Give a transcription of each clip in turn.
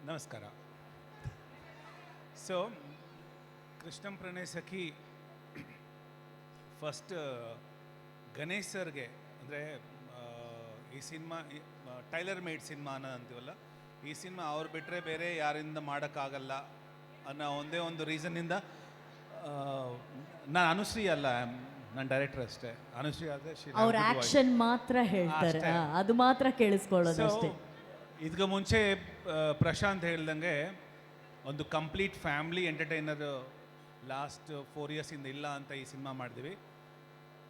ನಮಸ್ಕಾರ. ಸೊ ಕೃಷ್ಣಂ ಪ್ರಣಯ ಸಖಿ ಫಸ್ಟ್ ಗಣೇಶ್ ಸರ್ಗೆ ಅಂದರೆ ಈ ಸಿನಿಮಾ ಟೈಲರ್ ಮೇಡ್ ಸಿನಿಮಾನ ಅಂತೀವಲ್ಲ, ಈ ಸಿನಿಮಾ ಅವ್ರು ಬಿಟ್ಟರೆ ಬೇರೆ ಯಾರಿಂದ ಮಾಡೋಕ್ಕಾಗಲ್ಲ ಅನ್ನೋ ಒಂದೇ ಒಂದು ರೀಸನ್ನಿಂದ ನಾನು ಅನುಶ್ರೀ ಅಲ್ಲ, ನಾನು ಡೈರೆಕ್ಟರ್ ಅಷ್ಟೇ. ಅನುಶ್ರೀ ಆದರೆ ಅವ್ರ ಆಕ್ಷನ್ ಮಾತ್ರ ಹೇಳ್ತಾರೆ, ಅದು ಮಾತ್ರ ಕೇಳಿಸ್ಕೊಳ್ಳೋದು ಅಷ್ಟೇ. ಇದಕ್ಕೆ ಮುಂಚೆ ಪ್ರಶಾಂತ್ ಹೇಳ್ದಂಗೆ ಒಂದು ಕಂಪ್ಲೀಟ್ ಫ್ಯಾಮಿಲಿ ಎಂಟರ್ಟೈನರ್ ಲಾಸ್ಟ್ 4 ಇಯರ್ಸಿಂದ ಇಲ್ಲ ಅಂತ ಈ ಸಿನಿಮಾ ಮಾಡಿದ್ವಿ.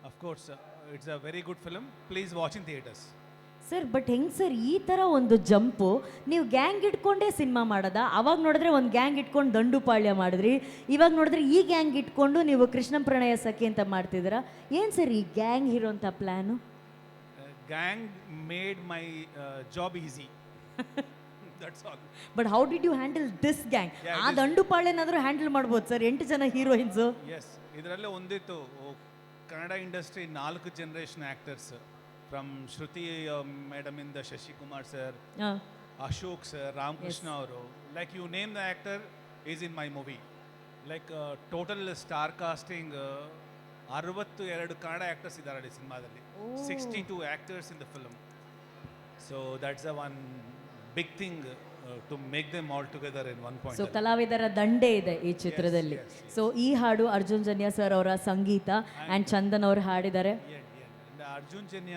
Of course it's a very good film, please watch in theatres. Sir but ಹೆಂಗೆ ಸರ್ ಈ ಥರ ಒಂದು ಜಂಪು ನೀವು ಗ್ಯಾಂಗ್ ಇಟ್ಕೊಂಡೇ ಸಿನಿಮಾ ಮಾಡೋದ? ಅವಾಗ ನೋಡಿದ್ರೆ ಒಂದು ಗ್ಯಾಂಗ್ ಇಟ್ಕೊಂಡು ದಂಡುಪಾಳ್ಯ ಮಾಡಿದ್ರಿ, ಇವಾಗ ನೋಡಿದ್ರೆ ಈ ಗ್ಯಾಂಗ್ ಇಟ್ಕೊಂಡು ನೀವು ಕೃಷ್ಣಂ ಪ್ರಣಯ ಸಖಿ ಅಂತ ಮಾಡ್ತಿದ್ದೀರಾ. ಏನು ಸರ್ ಈ ಗ್ಯಾಂಗ್ ಇರೋಂಥ plan? Gang made my job easy. That's all. But how did you handle this gang? ಆ ದಂಡುಪಾಳ್ಯನಾದರೂ ಹ್ಯಾಂಡಲ್ ಮಾಡ್ಬೋದು ಸರ್, 8 ಜನ ಹೀರೋಯಿನ್ಸು. ಎಸ್, ಇದರಲ್ಲೇ ಒಂದಿತ್ತು Kannada industry 4 generation actors, from Shruti ಮೇಡಮಿಂದ ಶಶಿಕುಮಾರ್ ಸರ್, ಅಶೋಕ್ ಸರ್, ರಾಮಕೃಷ್ಣ ಅವರು, like you name the actor is in my movie. Like total star casting 62 Kannada actors ಇದ್ದಾರೆ ಈ ಸಿನಿಮಾದಲ್ಲಿ, 62 actors in the film. So that's a one big thing to make them all together in one point. So ಕಲಾವಿದರ ದಂಡೆ ಇದೆ ಈ ಚಿತ್ರದಲ್ಲಿ. So ಈ ಹಾಡು ಅರ್ಜುನ್ ಜನ್ಯ ಸರ್ ಅವರ ಸಂಗೀತ ಆ್ಯಂಡ್ ಚಂದನ್ ಅವರು ಹಾಡಿದ್ದಾರೆ. ಅರ್ಜುನ್ ಜನ್ಯ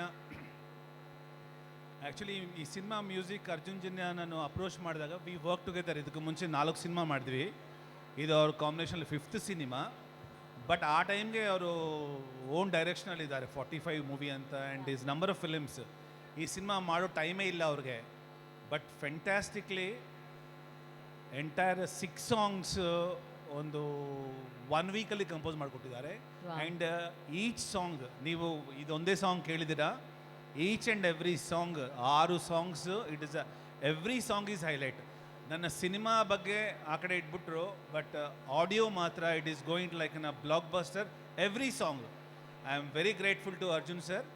ಆ್ಯಕ್ಚುಲಿ ಈ ಸಿನಿಮಾ ಮ್ಯೂಸಿಕ್ ಅರ್ಜುನ್ ಜನ್ಯ ನಾನು ಅಪ್ರೋಚ್ ಮಾಡಿದಾಗ ವಿ ವರ್ಕ್ ಟುಗೆದರ್. ಇದಕ್ಕೆ ಮುಂಚೆ 4 ಸಿನಿಮಾ ಮಾಡಿದ್ವಿ, ಇದು ಅವ್ರ ಕಾಂಬಿನೇಷನಲ್ಲಿ 5th ಸಿನಿಮಾ. ಬಟ್ ಆ ಟೈಮ್ಗೆ ಅವರು ಓನ್ ಡೈರೆಕ್ಷನಲ್ಲಿದ್ದಾರೆ, 45 ಮೂವಿ ಅಂತ, and is number of films. ಈ ಸಿನಿಮಾ ಮಾಡೋ ಟೈಮೇ ಇಲ್ಲ ಅವ್ರಿಗೆ. ಬಟ್ ಫೆಂಟ್ಯಾಸ್ಟಿಕ್ಲಿ ಎಂಟೈರ್ 6 ಸಾಂಗ್ಸ್ ಒಂದು 1 ವೀಕಲ್ಲಿ ಕಂಪೋಸ್ ಮಾಡಿಕೊಟ್ಟಿದ್ದಾರೆ. ಆ್ಯಂಡ್ ಈಚ್ ಸಾಂಗ್, ನೀವು ಇದೊಂದೇ ಸಾಂಗ್ ಕೇಳಿದ್ದೀರಾ, each and every song 6 songs, it is every song is highlight. ನನ್ನ ಸಿನಿಮಾ ಬಗ್ಗೆ ಆ ಕಡೆ ಇಟ್ಬಿಟ್ರು, ಬಟ್ ಆಡಿಯೋ ಮಾತ್ರ it is going like in a blockbuster every song. I am very grateful to Arjun sir.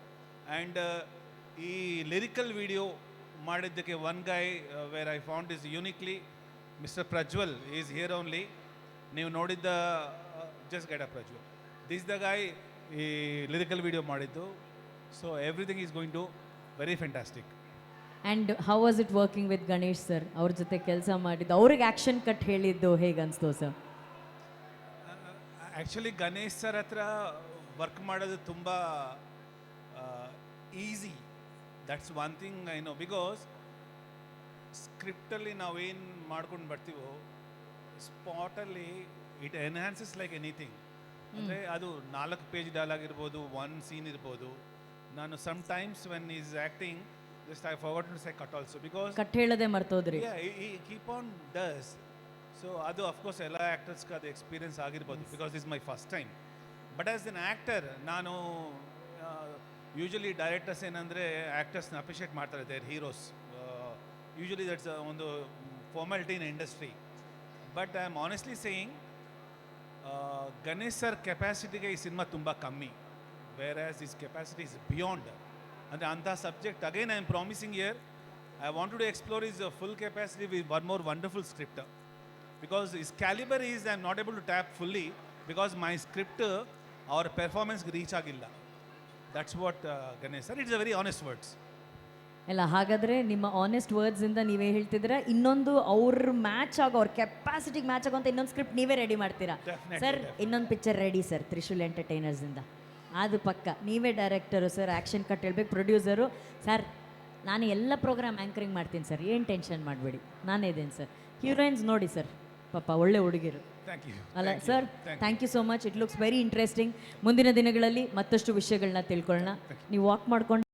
And ಈ lyrical video ಮಾಡಿದ್ದಕ್ಕೆ one guy where I found is uniquely mister Prajwal is here only. ನೀವು ನೋಡಿದ್ದ just get a Prajwal, this the guy ಈ lyrical video ಮಾಡಿದ್ದು. So everything is going to very fantastic. And how was it working with Ganesh sir? ಅವ್ರ ಜೊತೆ ಕೆಲಸ ಮಾಡಿದ್ದು, ಅವ್ರಿಗೆ action cut ಹೇಳಿದ್ದು ಹೇಗೆ ಅನಿಸ್ತು ಸರ್? ಆ್ಯಕ್ಚುಲಿ ಗಣೇಶ್ ಸರ್ ಹತ್ರ ವರ್ಕ್ ಮಾಡೋದು ತುಂಬ easy. That's one thing I know, because ಸ್ಕ್ರಿಪ್ಟಲ್ಲಿ ನಾವೇನು ಮಾಡ್ಕೊಂಡು ಬರ್ತೀವೋ ಸ್ಪಾಟಲ್ಲಿ ಇಟ್ ಎನ್ಹ್ಯಾನ್ಸಸ್ ಲೈಕ್ ಎನಿಥಿಂಗ್. ಅಂದರೆ ಅದು 4 ಪೇಜ್ ಡೈಲಾಗ್ ಇರ್ಬೋದು, 1 ಸೀನ್ ಇರ್ಬೋದು. ನಾನು sometimes when is acting just I forgot to say cut also, because cut ಹೇಳದೆ ಮರ್ತೋದ್ರಿ. Keep on does. ಸೊ ಅದು ಅಫ್ಕೋರ್ಸ್ ಎಲ್ಲ ಆ್ಯಕ್ಟರ್ಸ್ಗೆ ಅದು ಎಕ್ಸ್ಪೀರಿಯನ್ಸ್ ಆಗಿರ್ಬೋದು, because this my first time. But as an actor ನಾನು ಯೂಶಲಿ ಡೈರೆಕ್ಟರ್ಸ್ ಏನಂದರೆ ಆ್ಯಕ್ಟರ್ಸ್ನ ಅಪ್ರಿಷಿಯೇಟ್ ಮಾಡ್ತಾರೆ, ದೇರ್ ಹೀರೋಸ್. ಯೂಶಲಿ ದಟ್ಸ್ ಒಂದು formality in industry. But I am honestly saying Ganesh sir ಕೆಪಾಸಿಟಿಗೆ ಈ ಸಿನಿಮಾ ತುಂಬ ಕಮ್ಮಿ, whereas is capacity is beyond. ಅಂದರೆ ಅಂಥ subject again I am promising year I want to explore is full capacity with one more wonderful script. Because is calibre is I am not able to tap fully, because my script ಅವ್ರ ಪರ್ಫಾರ್ಮೆನ್ಸ್ಗೆ reach ಆಗಿಲ್ಲ. That's what Ganesh sir, it's a very honest words. ಇಲ್ಲ ಹಾಗಾದರೆ ನಿಮ್ಮ honest ವರ್ಡ್ಸಿಂದ ನೀವೇ ಹೇಳ್ತಿದ್ದೀರಾ, ಇನ್ನೊಂದು ಅವ್ರ ಮ್ಯಾಚ್ ಆಗೋ, ಅವ್ರ ಕೆಪಾಸಿಟಿಗೆ ಮ್ಯಾಚ್ ಆಗೋ ಅಂತ ಇನ್ನೊಂದು ಸ್ಕ್ರಿಪ್ಟ್ ನೀವೇ ರೆಡಿ ಮಾಡ್ತೀರಾ ಸರ್? ಇನ್ನೊಂದು ಪಿಕ್ಚರ್ ರೆಡಿ ಸರ್, ತ್ರಿಶೂಲ್ ಎಂಟರ್ಟೈನರ್ಸಿಂದ. ಅದು ಪಕ್ಕ ನೀವೇ ಡೈರೆಕ್ಟರು ಸರ್, ಆ್ಯಕ್ಷನ್ ಕಟ್ ಹೇಳ್ಬೇಕು, ಪ್ರೊಡ್ಯೂಸರು ಸರ್. ನಾನು ಎಲ್ಲ ಪ್ರೋಗ್ರಾಮ್ ಆ್ಯಂಕರಿಂಗ್ ಮಾಡ್ತೀನಿ ಸರ್, ಏನು ಟೆನ್ಷನ್ ಮಾಡಬೇಡಿ, ನಾನೇ ಇದ್ದೇನೆ ಸರ್. ಹೀರೋಯಿನ್ಸ್ ನೋಡಿ ಸರ್, ಪಾಪ ಒಳ್ಳೆ ಹುಡುಗಿರು ಅಲ್ಲ sir. Thank you so much, it looks very interesting. ಮುಂದಿನ ದಿನಗಳಲ್ಲಿ ಮತ್ತಷ್ಟು ವಿಷಯಗಳನ್ನ ತಿಳ್ಕೊಳ್ಳೋಣ. ನೀವು ವಾಕ್ ಮಾಡ್ಕೊಂಡು